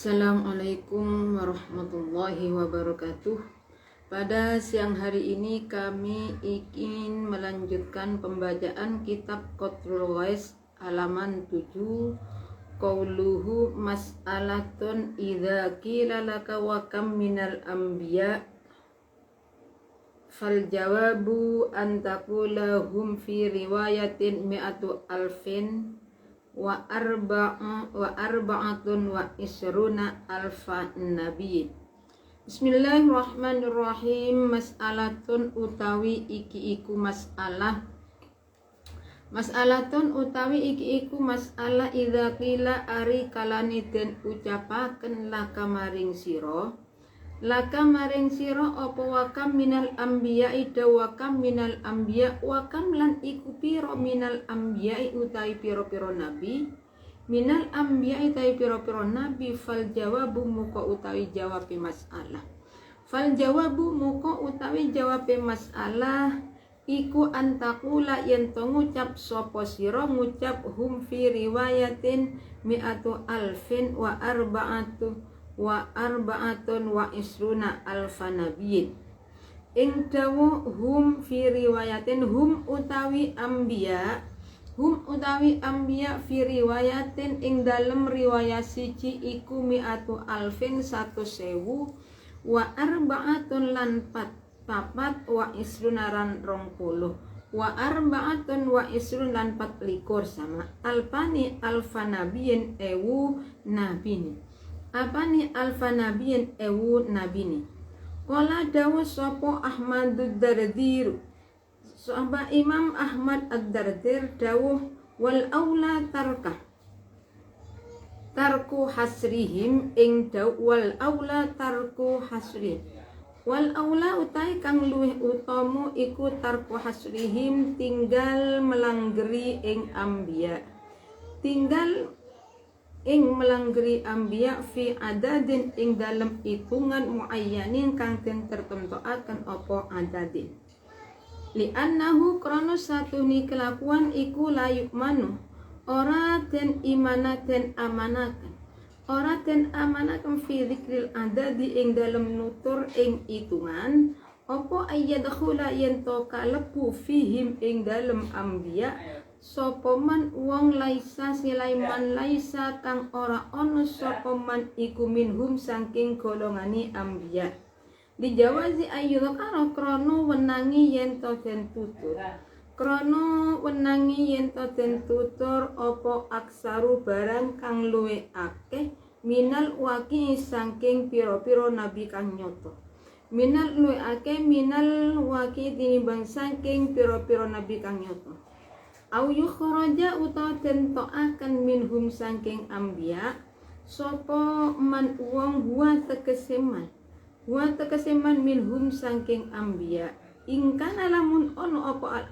Assalamualaikum warahmatullahi wabarakatuh. Pada siang hari ini kami ingin melanjutkan pembacaan kitab Qatrul Ghais halaman 7. Qauluhu mas'alatun idza qila laka wa kam minal anbiya fal jawabu an taqula hum fi riwayatin mi'atu alfin wa arba'atun wa isruna alfa nabi. Bismillahirrahmanirrahim. Mas'alatun utawi iki iku mas'alatun utawi iki iku mas'alah idza qila ari kalani den ucapaken laka maring sira apa wakam minal anbiya ida wakam minal anbiya wakam lan iku piro minal anbiya utawi piro nabi minal anbiya utawi piro nabi. Fal jawabu muka utawi jawabe masalah iku antakula yen to ngucap sapa sira ngucap hum fi riwayatin mi'atu alfin wa arba'atun wa isruna alfa nabiyin. Ing dawuh hum fi riwayatin hum utawi anbiya fi riwayatin ing dalem riwayat siji iku mi'atu alfin 100.000 wa arba'atun lan papat wa isruna ran 20 wa arba'atun wa isrun lan 24 sama alfani alfa nabiyin ewu nabini. Apani alfa nabiyin ewu nabini. Qala dawuh sapa Ahmadud Dardir, sapa Imam Ahmad ad-Dardir dawuh wal aula tarku hasrihim ing dawuh wal aula tarku hasrihim. Wal aula utai kang luwih utama iku tarku hasrihim tinggal melanggeri ing anbiya. Ing melanggeri anbiya fi adadin ing dalam hitungan muayyanin kang den tertentuaken apa adadin. Li annahu krana satuni kelakuan iku layuk manu ora den amanaken fi dzikril adadi ing dalam nutur ing hitungan apa ayyadkhula yen to kalebu fihim ing dalam anbiya sapa man wong laisa silaiman laisa kang ora ana sapa man iku minhum saking golongane anbiya. Dijawazi ayyul karo krana wenangi yen to den tutur apa aksaru barang kang luwe akeh minal waqi saking pira-pira nabi kang nyoto. Minal waqi tinimbang saking pira-pira nabi kang nyoto. Au yukhraja utawa den tokaken minhum saking anbiya sapa man wong huwa tegeseman minhum saking anbiya ingkana lamun ono apa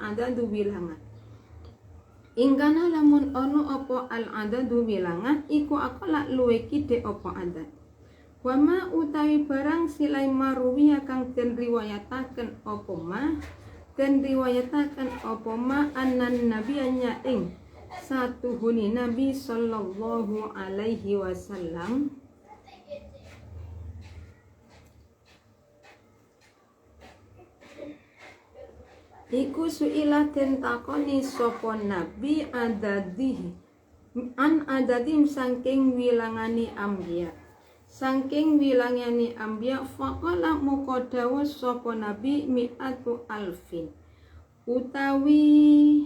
al-adadu bilangan iku akola luwe kide apa adat wama utawi barang silai maruwiya kang den riwayataken apa ma anan nabiyanya ing satuhuni nabi sallallahu alaihi wasallam iku suila den takoni sapa nabi adadim saking wilangani anbiya faqala moko dawuh sapa nabi mi'atu alfin utawi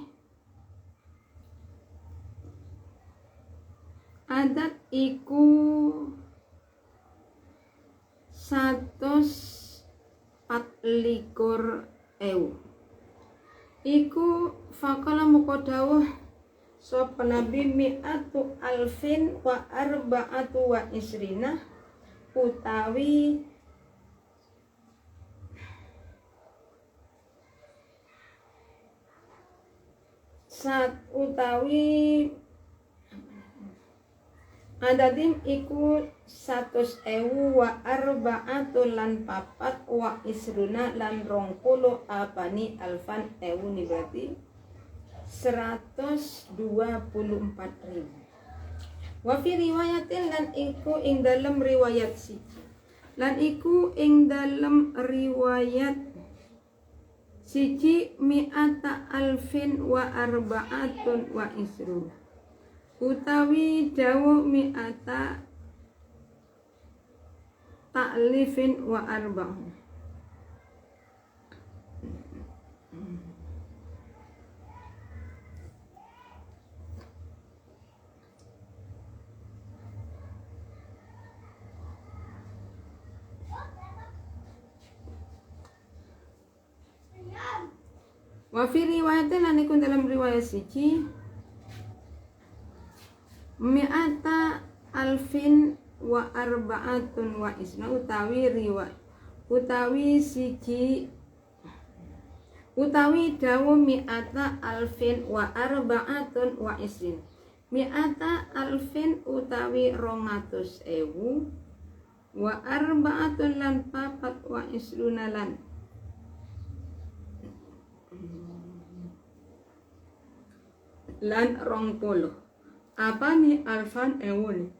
adat iku 124.000 iku faqala moko dawuh sapa nabi mi'atu alfin wa arba'atu wa isrina utawi adadim iku 100.000 wa arba'atu lan papat wa isruna lan 20 apani alfan ewu ni berarti 124.000. Wa fi riwayatin lan iku ing dalam riwayat siji. Lan iku ing dalam riwayat siji mi'ata alfin wa arba'atun wa isrun. Utawi dawu mi'ata ta'lifin wa arba'un. Wa fi riwayatin lan iku dalam riwayat siji mi'ata alfin wa arba'atun wa isna utawi dawu mi'ata alfin wa arba'atun wa isrin. Mi'ata alfin utawi 200.000 wa arba'atun lan papat wa isruna lan lan 20. Apa nih alfan ewun?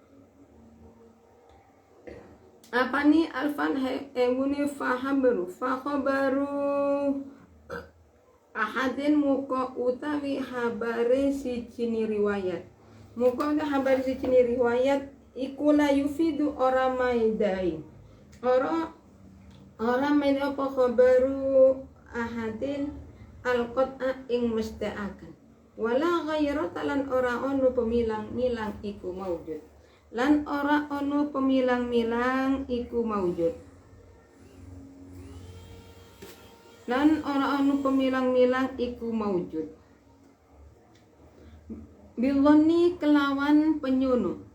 Apa nih alfan ewuni fahabaru ahadin muka utawi habare si cini riwayat. Muka utawi habare si cini riwayat iku la yufidu ora maidai. Ora maidai apa khabaru ahadin alqat'a ing musta'akan. Wala ghairata lan ora ono pemilang-milang iku maujud. Lan ora ono pemilang-milang iku maujud. Lan ora ono pemilang-milang iku maujud. Biloni kelawan penyunu.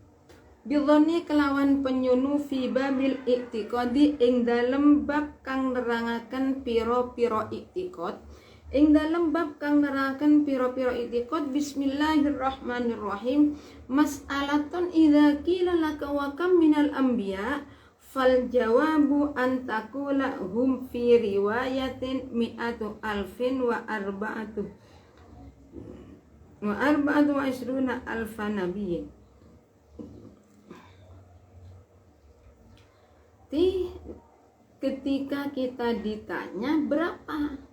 Biloni kelawan penyunu fi babil i'tiqadi ing dalem bab kang nerangaken pira-pira i'tiqad. Ing dalam bab kang neraken piro-piro i'tiqad. Bismillahirrahmanirrahim. Mas'alatun idza qila laka wa kam minal anbiya fal jawabu an taqula hum fi riwayatin mi'atu alfin wa arba'atu wa isruna alfa nabiyyin. Ketika kita ditanya berapa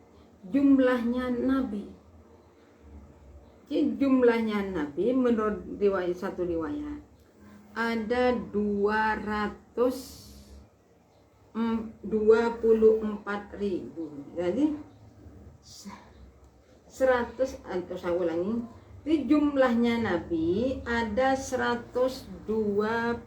jumlahnya nabi. Jadi jumlahnya nabi menurut satu riwayat ada 224.000. Jadi 100 atau saya ulangi. Jadi jumlahnya nabi ada 124.000.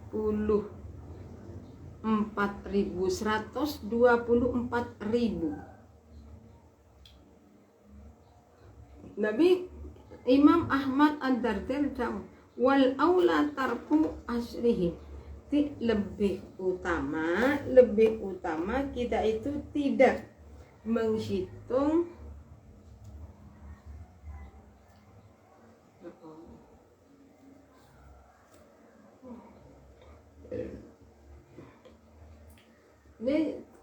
Nabi Imam Ahmad Ad-Dardir jawab wal aula tarku asrihim. Lebih utama kita itu tidak menghitung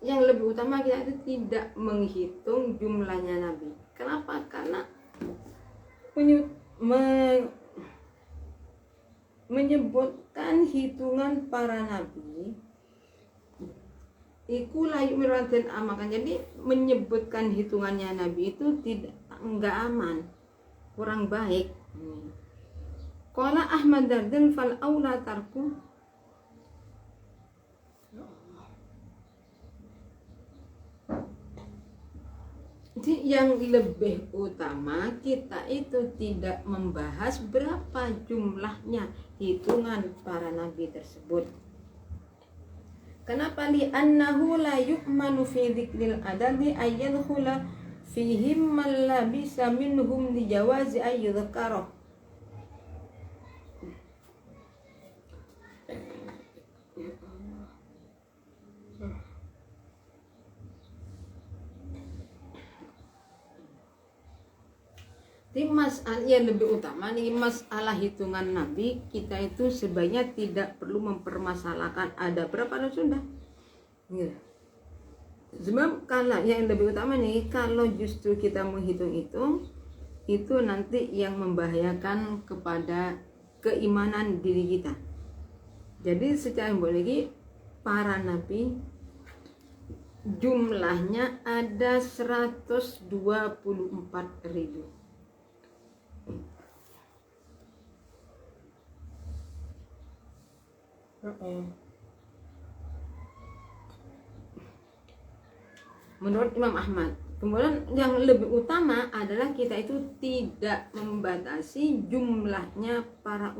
yang lebih utama kita itu tidak menghitung jumlahnya nabi. Kenapa? Karena menyebutkan hitungan para nabi iku layu miraden amakan. Jadi menyebutkan hitungannya nabi itu enggak aman, kurang baik. Qala Ahmad Dardan fal aula tarku. Jadi yang lebih utama kita itu tidak membahas berapa jumlahnya hitungan para nabi tersebut. Kenapa? Li'annahu la yu'manu fi dzikril adadi ayyadkhula fihim man labisa minhum li jawazi ayyudhkara. Jadi masalah yang lebih utama nih, masalah hitungan nabi kita itu sebaiknya tidak perlu mempermasalahkan ada berapa dan sudah. Gitu. Sebab kalau yang lebih utama nih, kalau justru kita menghitung itu nanti yang membahayakan kepada keimanan diri kita. Jadi secara lagi para nabi jumlahnya ada 124.000. Menurut Imam Ahmad. Kemudian yang lebih utama adalah kita itu tidak membatasi jumlahnya para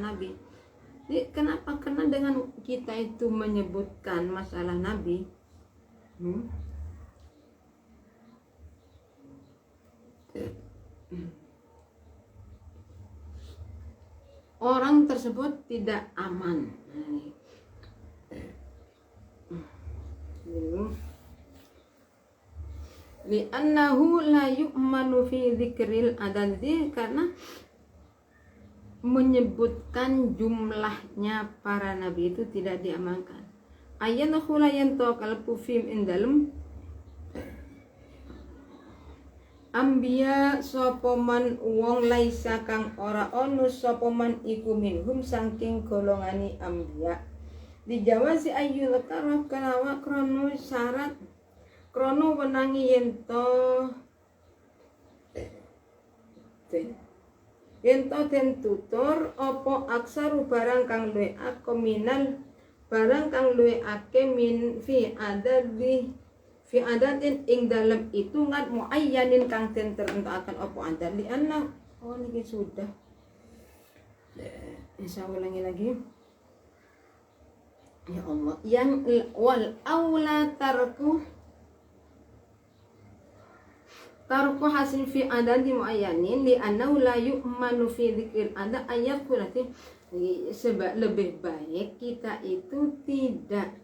nabi. Jadi kenapa? Karena dengan kita itu menyebutkan masalah nabi, orang tersebut tidak aman. Li'annahu la yu'manu fi dzikril adad, karena menyebutkan jumlahnya para nabi itu tidak diamankan. Ayat khulayan tokal pufim indalem Ambiya sopoman wong laisa kang ora ono sopoman iku minhum saking golongani ambiya. Dijawasi ayyul karah kalawa krono syarat krono wenangi yento den tutur opo aksaru barang kang luwe akominal barang kang luwe ake min fi adatin ing dalam hitungan muayyanin kang den tertentukan opo adat li anna. Oh niki sudah. Bisa ulangi lagi. Ya Allah, yang wal aula tarku hasil fi adadi muayyanin li annahu la yu'manu fi dzikril ada ayat berarti sebab lebih baik kita itu tidak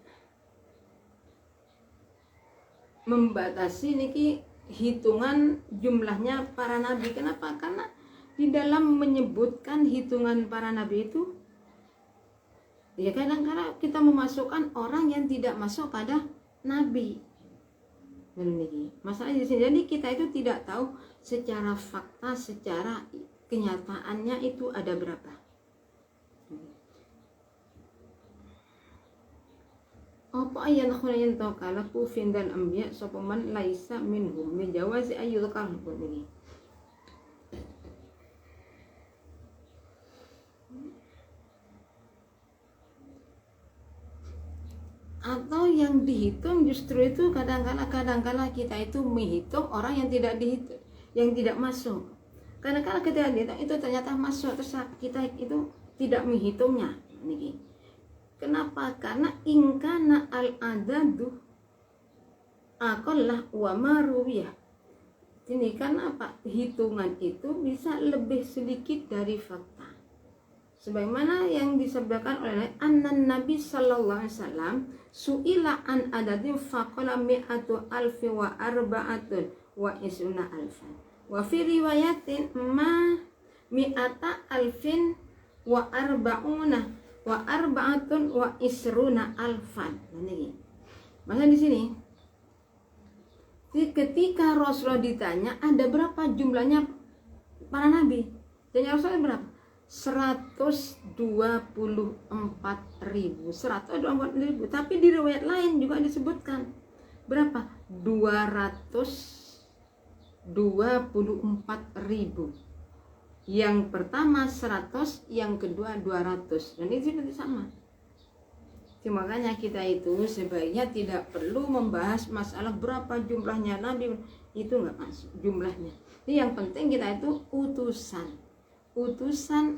membatasi niki hitungan jumlahnya para nabi. Kenapa? Karena di dalam menyebutkan hitungan para nabi itu ya kadang-kadang kita memasukkan orang yang tidak masuk pada nabi. Masalahnya di sini, jadi kita itu tidak tahu secara fakta, secara kenyataannya itu ada berapa. Apa ayat khulayan tokala kufin dan ambiya sopaman laisa minhum menjawazi ayyul kalbun ini. Atau yang dihitung justru itu kadang-kala kita itu menghitung orang yang tidak dihitung, yang tidak masuk. Kadang-kala kita dihitung itu ternyata masuk, terus kita itu tidak menghitungnya. Kenapa? Karena ingkana al-adadu aqallah wa marwiyah. Ini kan apa? Hitungan itu bisa lebih sedikit dari fakta. Sebagaimana yang disebutkan oleh An Nabi sallallahu alaihi wasallam su'ila an adadin faqala mi'atu alfi wa arba'atun wa isuna alfan. Wa fi riwayatin ma mi'ata alfin wa arba'una wa arba'atun wa isruna alfan. Ini. Maka di sini ketika Rasulullah ditanya ada berapa jumlahnya para nabi, dan Rasulullah berapa? 124.000, tapi di riwayat lain juga disebutkan berapa? 224.000. Yang pertama 100, yang kedua 200, dan itu sama. Makanya kita itu sebaiknya tidak perlu membahas masalah berapa jumlahnya nabi, itu nggak masuk jumlahnya. Jadi yang penting kita itu utusan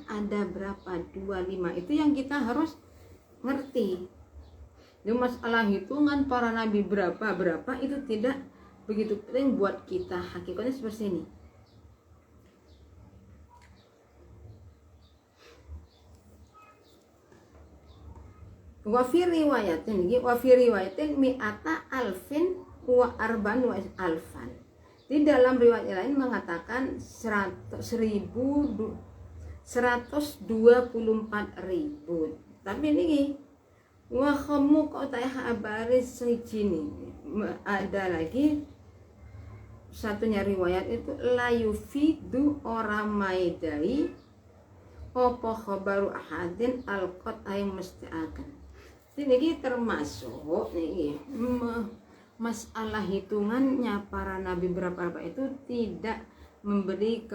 ada berapa, 25, itu yang kita harus ngerti. Jadi masalah hitungan para nabi berapa itu tidak begitu penting buat kita. Hakikatnya seperti ini. Wa fi riwayatin mi'ata alfin wa arban wa alfan. Di dalam riwayat lain mengatakan 124.000. Tapi ini wa khamu kota habaris sejini. Ada lagi satunya riwayat itu la yufidu ora maidai apa khabaru ahadin alqat ay mesti akan. Ini termasuk nih masalah hitungannya para nabi berapa itu tidak memberi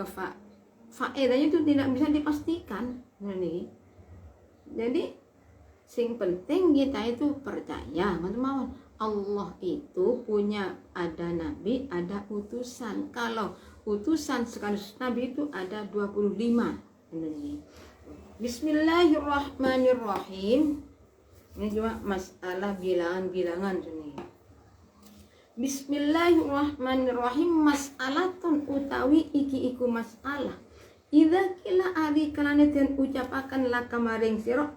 faedahnya itu tidak bisa dipastikan nih. Jadi sing penting kita itu percaya teman-teman, Allah itu punya ada nabi, ada utusan. Kalau utusan sekaligus nabi itu ada 25. Ini. Bismillahirrahmanirrahim. Ini cuma masalah bilangan-bilangan ini. Bismillahirrahmanirrahim. Mas'alatun utawi iki iku masalah. Idza kila ari kalane den ucapaken laka maring sira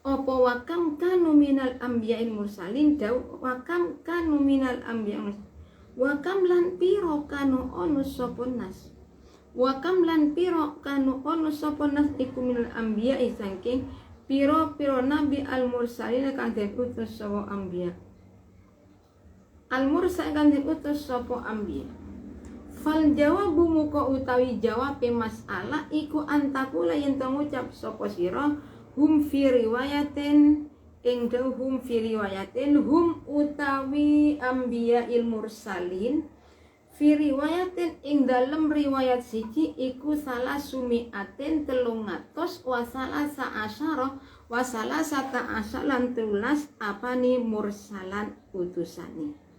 apa wakam kanu minal anbiya'il mursalin daw wakam kanu minal anbiya'il wakam lan piro kanu ono sapa nas wakam lan piro kanu ono sapa nas iku minal anbiya'i saking piro nabi al mursalin kang den utus sapa anbiya al mursal kang den utus sapa anbiya. Fal jawabu muka utawi jawab masalah iku antakula yen to ngucap sapa sira hum fi riwayatin ing hum fi riwayatin hum utawi anbiya'il mursalin fi riwayatin ing dalem riwayat siji iku salah sumiatin 300 wa salasa lan 13 apani mursalan utusane.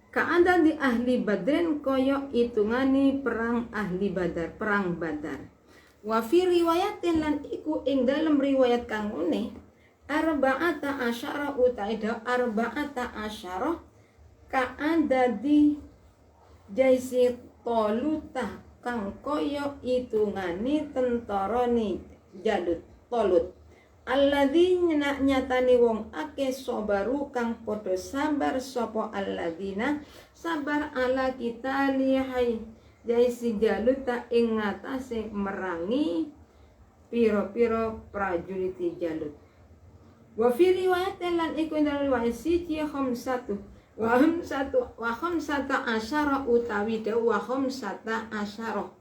Kaada di ahli badrin koyo itungani perang ahli badar, perang badar. Wa fi riwayatin lan iku ing dalam riwayat kang ngene arba'ata asyara utaida arba'ata asyara kaada di jaisi toluta kang koyo itungani tentarane Jalut Tolut. Alladzi nyatani wong ake sobaru kang podo sabar sopo alladzina sabar ala kita lihai jaisi Jaluta ing ngatasé merangi piro-piro prajurit Jalut. Wa fi riwayat lan iku dalam riwayat siji khamsatu wa khamsata asyara utawi wa khamsata asyara.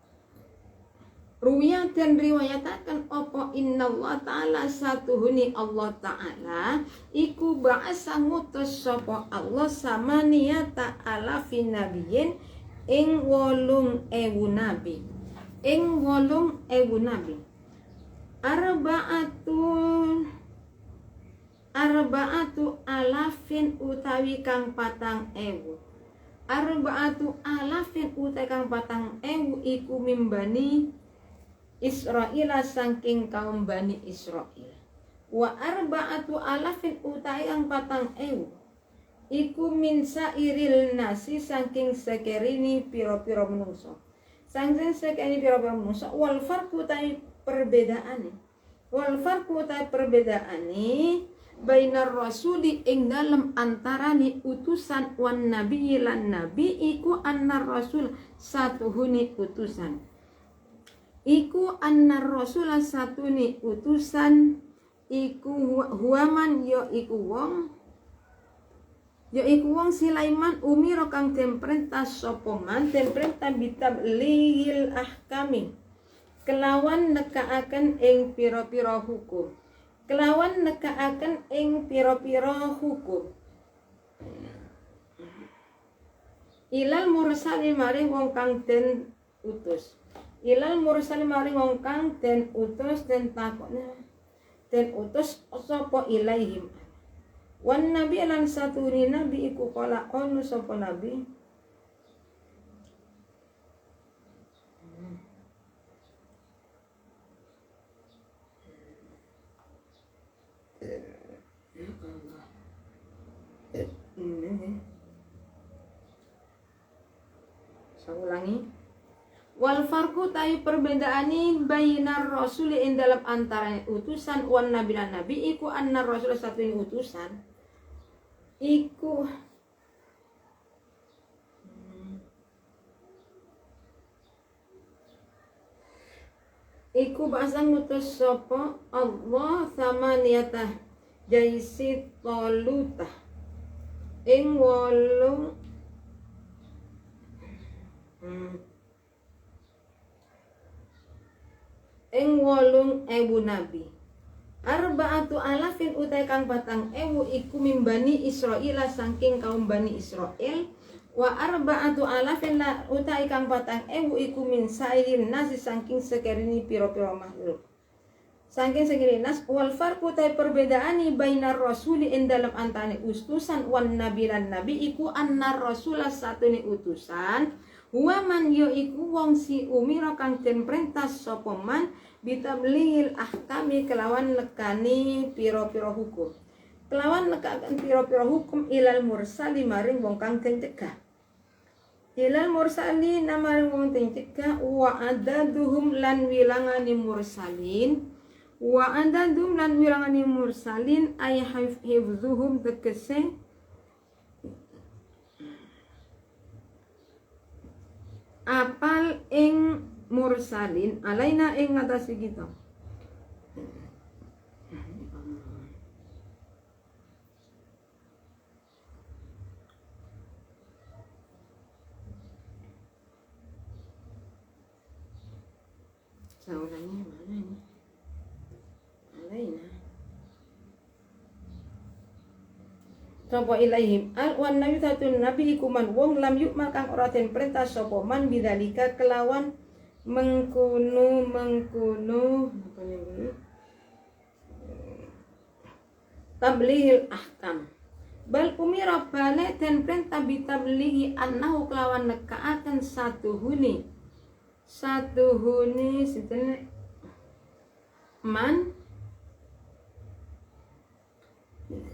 Ruya dan riwayatakan opo innallaha ta'ala satuhuni Allah ta'ala iku ba'asa ngutus sapa Allah samaniyata alafin nabiyin ing 8.000 nabi arba'atu alafin utawi kang 4.000 arba'atu alafin utawi kang 4.000 iku mimbani Israila saking kaum Bani Israil. Wa arba'atu alafin utai ang 4.000 iku min sairil nasi saking sekerini piro-piro menungso. Saking sekerini piro-piro menungso wal farqu utai perbedaane. Wal farqu utai perbedaane bainar rasuli ing dalem antarane utusan wan nabi lan nabi iku annar rasul satuhuni utusan. Iku annar rasul satuni utusan iku huaman yo iku wong Sulaiman umiro kang den perintah sapa man den perintah bitablil ahkami kelawan nekaaken ing pira-pira hukum ilal mursali maring wong kang den utus ilal mursal maring wong kang den utus den takokna den utus sapa ilaihim wan nabi lan saturi nabi iku kala ono sapa nabi saya ulangi. Wal farqu ta'i perbedaani bainar rasul ing dalam antara utusan wan nabi lan nabi iku annar rasul satu utusan iku bahasa ngutus sapa Allah samaniyata jaisi toluta ing 8 8 ing 8.000 nabi. Arba'atu alafin utai kang 4.000 iku mimbani Israil saking kaum Bani Israel. Wa arba'atu alafin la utai kang 4.000 iku min sairin nasi saking sekerini piro-piro makhluk. Saking sekerini nas wal farqu utai perbedaani bainar rasuli ing dalam antane utusan wan nabi lan nabi iku annar rasulah satune utusan wa man yo iku wong si umira kang den perintah sapa man bitablil ahkami kelawan nekani piro-piro hukum. Kelawan nekakan piro-piro hukum ilal mursali maring wong kang den cegah. Ilal mursali namaring wong den cegah wa adaduhum lan wilangani mursalin. Wa adaduhum lan wilangani mursalin ay hifzuhum tegese apal ing mursalin alaina ing ngatasi kita. Saulannya mana ini? Alaina. Sapa ilaihim al wan nabi satun nabi ikuman wong lam yuk makang ora den perintah sapa man bidzalika kelawan mengkono apa ini tablighil ahkam bal umira bale den perintah bitablighi annahu kelawan nekaaken satuhune sinten man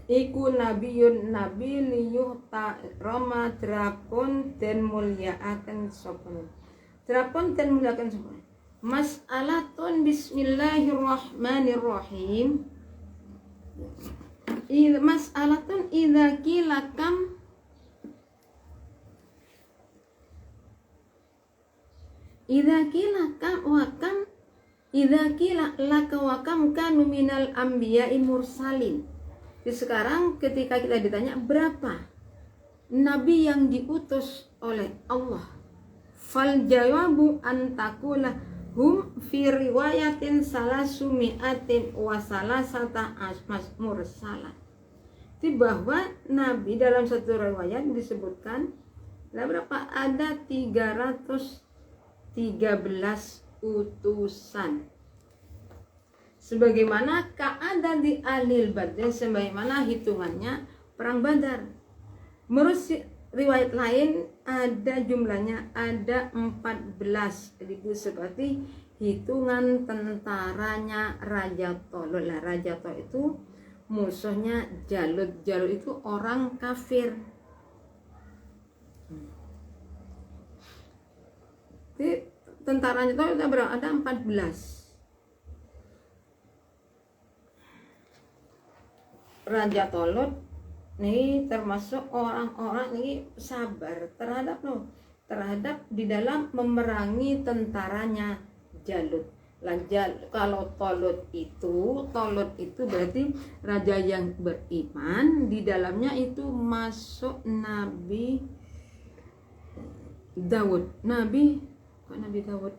iku nabiyun nabi liyuhta rama drapun den mulyakaken sapa drapun den mulyakaken sapa mas'alatun bismillahirrahmanirrahim mas'alatun idza qila kam idza qila laka wa kam kanu minal anbiya'i mursalin. Jadi sekarang ketika kita ditanya berapa nabi yang diutus oleh Allah, fal jawabu antakula hum fi riwayatin salasumiatin wa salasata asmas mursalah. Jadi bahwa nabi dalam satu riwayat disebutkan berapa ada 313 utusan. Sebagaimana keadaan di Ahlil Badr, sebagaimana hitungannya perang Badar. Menurut riwayat lain ada jumlahnya ada 14.000 seperti hitungan tentaranya Raja Tolot. Lah Raja Tolot itu musuhnya Jalut. Jalut itu orang kafir. Jadi tentaranya Tolot ada 14. Raja Tolot ini termasuk orang-orang ini sabar terhadap di dalam memerangi tentaranya Jalut. Kalau Tolot itu berarti raja yang beriman, di dalamnya itu masuk Nabi Daud. Nabi Daud?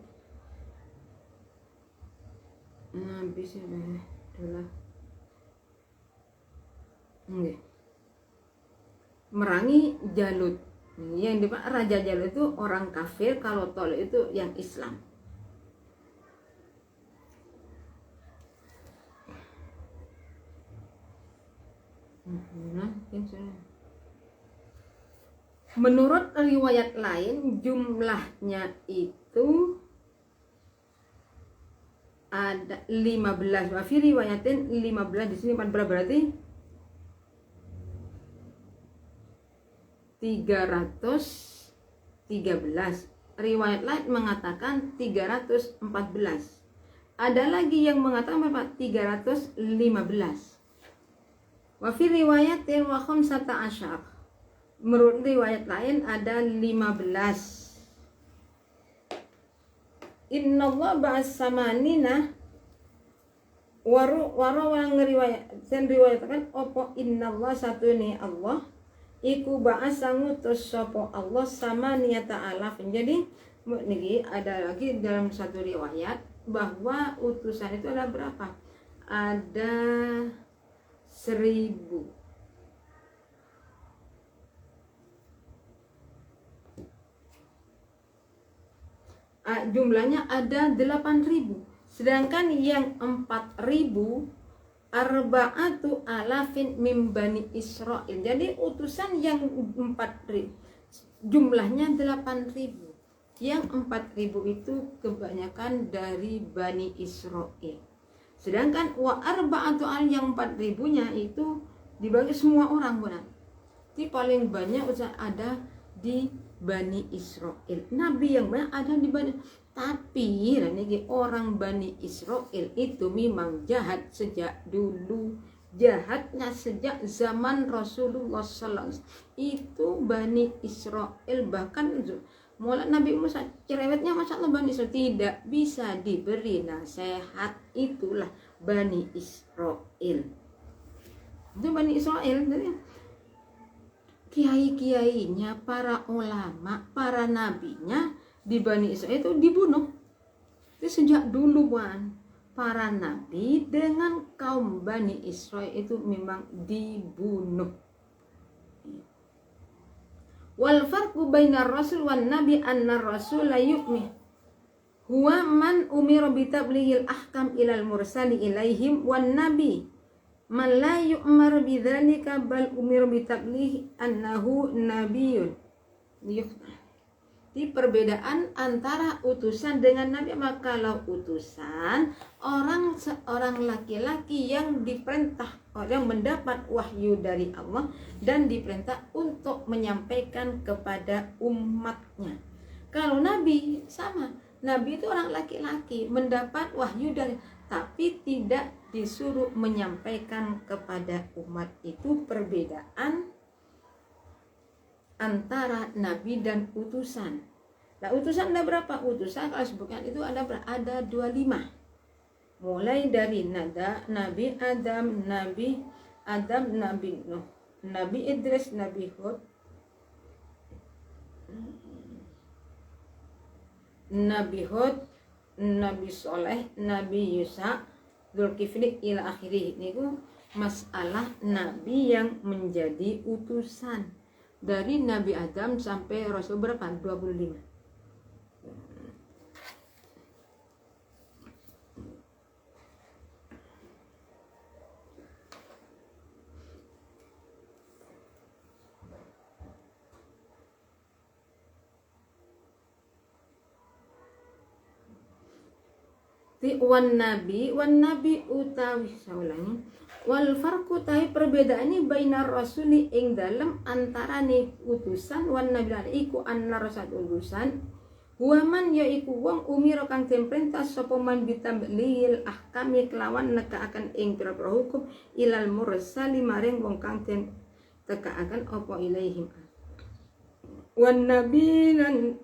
Nabi siapa adalah merangi Jalut. Yang di Raja Jalut itu orang kafir, kalau Tolot itu yang Islam. Menurut riwayat lain jumlahnya itu ada 15. Wafi riwayatin 15, di sini 14 berarti 313. Riwayat lain mengatakan 314. Ada lagi yang mengatakan berapa? 315. Wa fi riwayatin wa khamsata asyar. Menurut riwayat lain ada 15. Innallaha ba'as-samanina warawang riwayatkan opo innallaha satune Allah iku ba'asa ngutus sapa Allah sama niata alaf. Jadi niki ada lagi dalam satu riwayat bahwa utusan itu ada berapa? Ada 1000. Jumlahnya ada 8.000. Sedangkan yang 4.000 arba'atu alafin min bani Israil. Jadi utusan yang 4.000 jumlahnya 8.000. Yang 4.000 itu kebanyakan dari Bani Israil. Sedangkan wa arba'atu al yang 4.000-nya itu dibagi semua orang, benar. Jadi paling banyak ada di Bani Israil. Nabi yang banyak ada di Bani. Tapi orang Bani Israil itu memang jahat sejak dulu. Jahatnya sejak zaman Rasulullah SAW. Itu Bani Israil, bahkan mulai Nabi Musa cerewetnya, Masya Allah, Bani Israil tidak bisa diberi nasihat. Itulah Bani Israil. Itu Bani Israil. Jadi kiai-kiainya, para ulama, para nabinya di Bani Israil itu dibunuh. Itu sejak dulu, para nabi dengan kaum Bani Israil itu memang dibunuh. Wal farqu bainar rasul wan nabi anna rasul la yu'min huwa man umira bi tablighil ahkam ilal mursali ilaihim wan nabi man la yu'mar bidzalika bal umira bi tabligh annahu nabiyyun. Di perbedaan antara utusan dengan nabi, maka kalau utusan seorang laki-laki yang diperintah, yang mendapat wahyu dari Allah dan diperintah untuk menyampaikan kepada umatnya. Kalau nabi sama, nabi itu orang laki-laki mendapat wahyu dari, tapi tidak disuruh menyampaikan kepada umat. Itu perbedaan antara nabi dan utusan. Nah, utusan ada berapa? Utusan kalau sebutkan itu ada berapa? Ada 25. Mulai dari Nabi Adam, Nabi Nuh, Nabi Idris, Nabi Hud, Nabi Soleh, Nabi Yusa, Dzulkifli ila akhirih. Ini masalah nabi yang menjadi utusan. Dari Nabi Adam sampai Rasul berapa? 25. Wan nabi utawi saulangi wal farqu tahi perbedaan ini bainar rasuli ing dalem antarane utusan wan nabi lan iku anna rasul utusan huwa man yaiku wong umira kang den perintah sapa man bitamlil ahkami kelawan nekaaken ing pira-pira hukum ilal mursali maring wong kang den tekaaken apa ilaihim. Wan nabi lan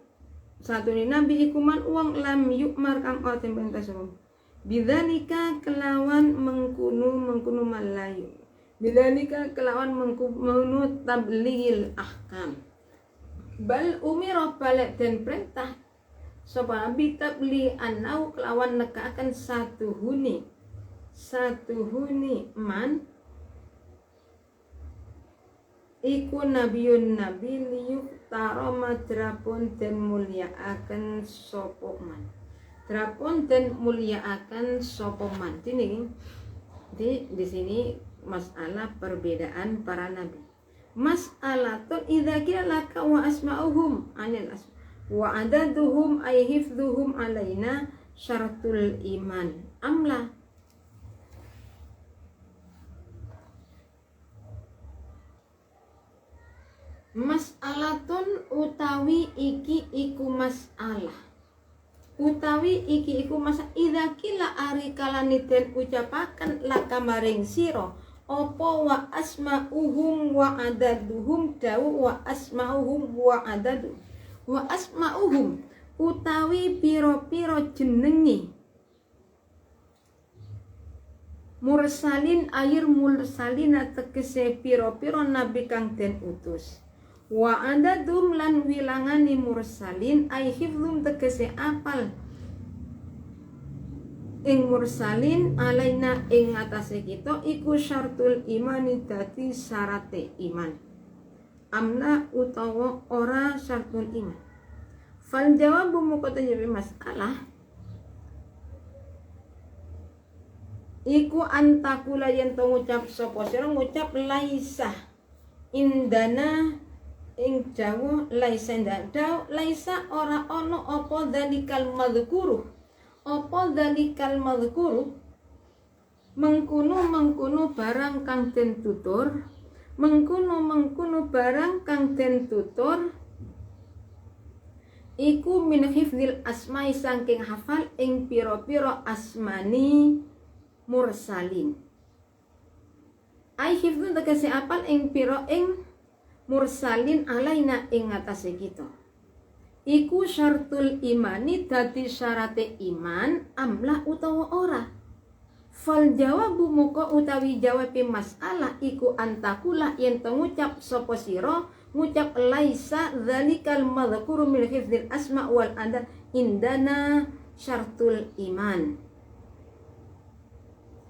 satune nabi iku man wong lam yukmar kang ora den perintah sapa bidzalika kelawan mengkunu malayu bidzalika kelawan mengkunu tablighil ahkam bal umira balak dan perintah sapa nabi tabli anau kelawan nekaaken satu huni man iku nabiyun nabi liyuk taromadrapun dan mulyaaken sapa man drapun dan mulyaaken sapa man. Ini di sini masalah perbedaan para nabi. Mas'alatun idza qila laka wa asma'uhum anil asma wa adaduhum ay hifdhuhum alaina syaratul iman amla. Mas'alatun utawi iki iku masalah. Utawi iki iku masa idza kila ari kalane den ucapaken laka maring sira apa wa asma'uhum wa adaduhum dawu wa asma'uhum wa adadu wa asma'uhum utawi pira-pira jenenge mursalin air mursalin tegese pira-pira nabi kang den utus wa adadum lan wilangani mursalin ay hifdhum tegese apal ing mursalin alaina ing atase kita iku syartul imani dadi syarate iman. Amla utawa ora syartul iman. Fal jawabu mukota jawabi masalah iku antakula yen to ngucap sapa sira ngucap laisa indana ing jawa laisa ndau laisa ora ono apa dalikal madzkuru apa dalikal madzkuru mengkuno barang kang den tutur mengkuno barang kang den tutur iku min hifdzil asma'i saking hafal ing pira-pira asmani mursalin. Ai hifdzun tegese apal ing pira ing mursalin alaina ing atase kita. Iku syartul imani dadi syarate iman amlah utawa ora. Fal jawabu muka utawi jawabe masalah iku antakula yen to ngucap sapa sira ngucap laisa dzalikal madzkuru min hifdzil asma wal adad indana syartul iman.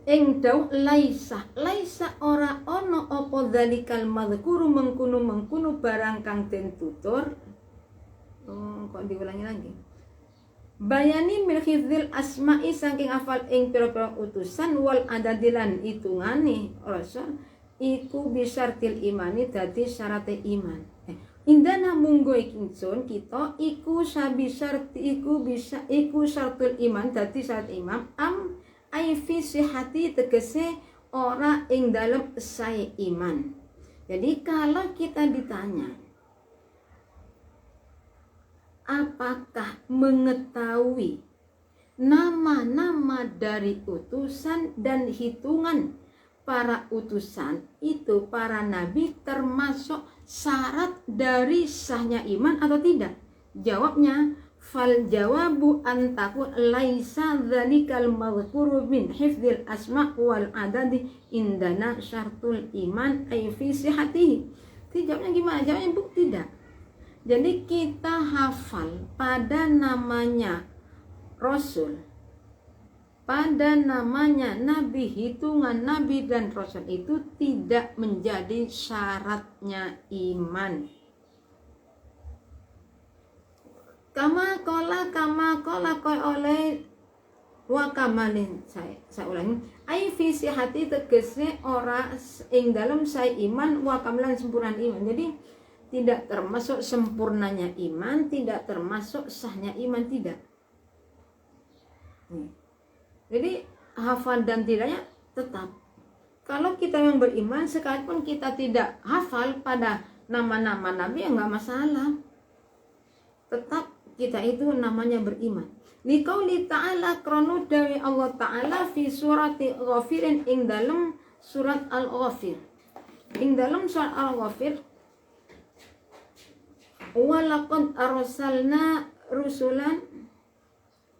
Ing daw laisa ora ono apa dzalikal madzkuru mengkuno barang kang den tutur. Kok diulangi lagi. Bayani min hifdzil asma'i saking hafal ing pira-pira utusan wal adadilan hitungane rasul iku bisyartil imani dadi syarate iman. Indana munggo ingsun kita iku sabisyarti iku syartul iman dadi syarat imam am ai fi sihati tegese ora ing dalam sae iman. Jadi kalau kita ditanya apakah mengetahui nama-nama dari utusan dan hitungan para utusan itu para nabi termasuk syarat dari sahnya iman atau tidak? Jawabnya fal jawabu antaku laisa dzalikal madzkuru min hifdzil asma wal adadi indana syartul iman ay fi sihatihi. Jawabnya gimana? Jawabnya tidak. Jadi kita hafal pada namanya Rasul, pada namanya Nabi, hitungan Nabi dan Rasul itu tidak menjadi syaratnya iman. Kama kola koi oleh wakamalin saya ulangi ai visi hati tegese ora ing dalam saya iman wakamalan sempurna iman. Jadi tidak termasuk sempurnanya iman, tidak termasuk sahnya iman, tidak. Jadi hafal dan tidaknya tetap. Kalau kita yang beriman sekalipun kita tidak hafal pada nama-nama Nabi ya nggak masalah. Tetap kita itu namanya beriman. Liqauli ta'ala kronu dawi Allah ta'ala fi surati Ghafirin ing dalam surat Al-Ghafir. Ing dalam surat Al-Ghafir walaqad arsalna rusulan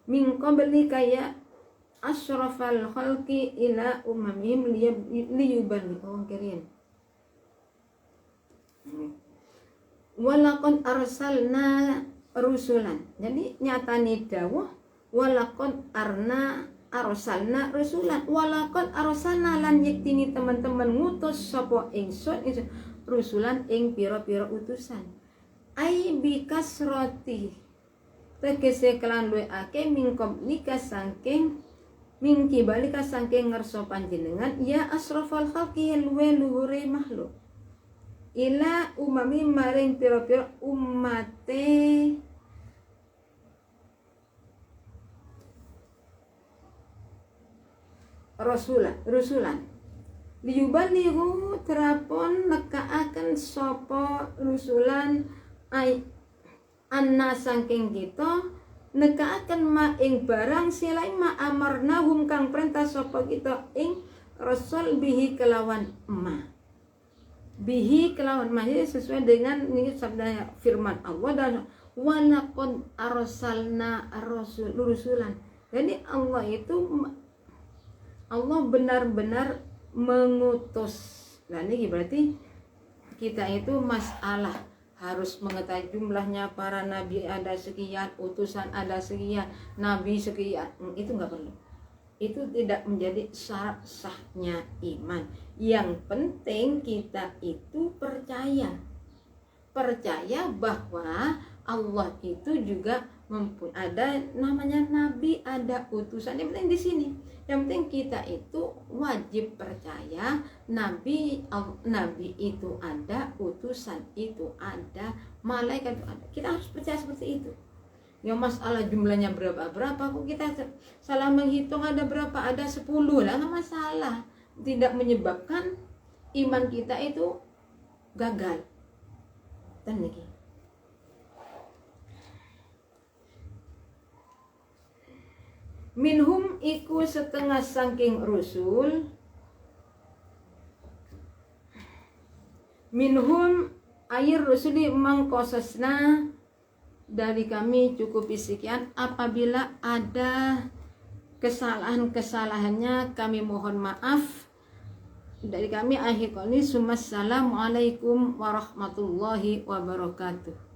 min qablika ya asyrafal khalqi ila umamihim liyuballighu kirin. Walaqad arsalna rusulan. Jadi nyatane dawuh walaqad arsalna rusulan. Walaqad arsalna lan yektini teman-teman ngutus sapa ingsun rusulan ing pira-pira utusan. Ai bikasroti tegese kelan luwe ake mingkom nika sangking mingki balika sangking ngerso panjenengan ya asrafal khalqi luwe luhure makhluk ila umami maring pira-pira ummate rusulan liyuballighu terapon nekaaken sapa rusulan ai anna sangking kita nekaaken ma ing barang silain ma amarnahum kang perintah sapa kita ing rasul bihi kelawan ma jadi sesuai dengan ini sabda firman Allah dan walaqad arsalna rusulan. Jadi Allah benar-benar mengutus. Nah ini berarti kita itu masalah harus mengetahui jumlahnya para nabi ada sekian, utusan ada sekian, nabi sekian, itu nggak perlu. itu tidak menjadi syarat sahnya iman. Yang penting kita itu percaya bahwa Allah itu juga ada namanya nabi, ada utusan. Yang penting di sini, yang penting kita itu wajib percaya nabi itu ada, utusan itu ada, malaikat itu ada. Kita harus percaya seperti itu. Yang masalah jumlahnya berapa kok kita salah menghitung, ada berapa, ada 10 lah, nggak masalah. Tidak menyebabkan iman kita itu gagal. Dan lagi minhum iku setengah saking rusul, minhum air rusuli mangkosesna, dari kami cukup sekian. Apabila ada kesalahannya kami mohon maaf. Dari kami akhir kali, assalamualaikum warahmatullahi wabarakatuh.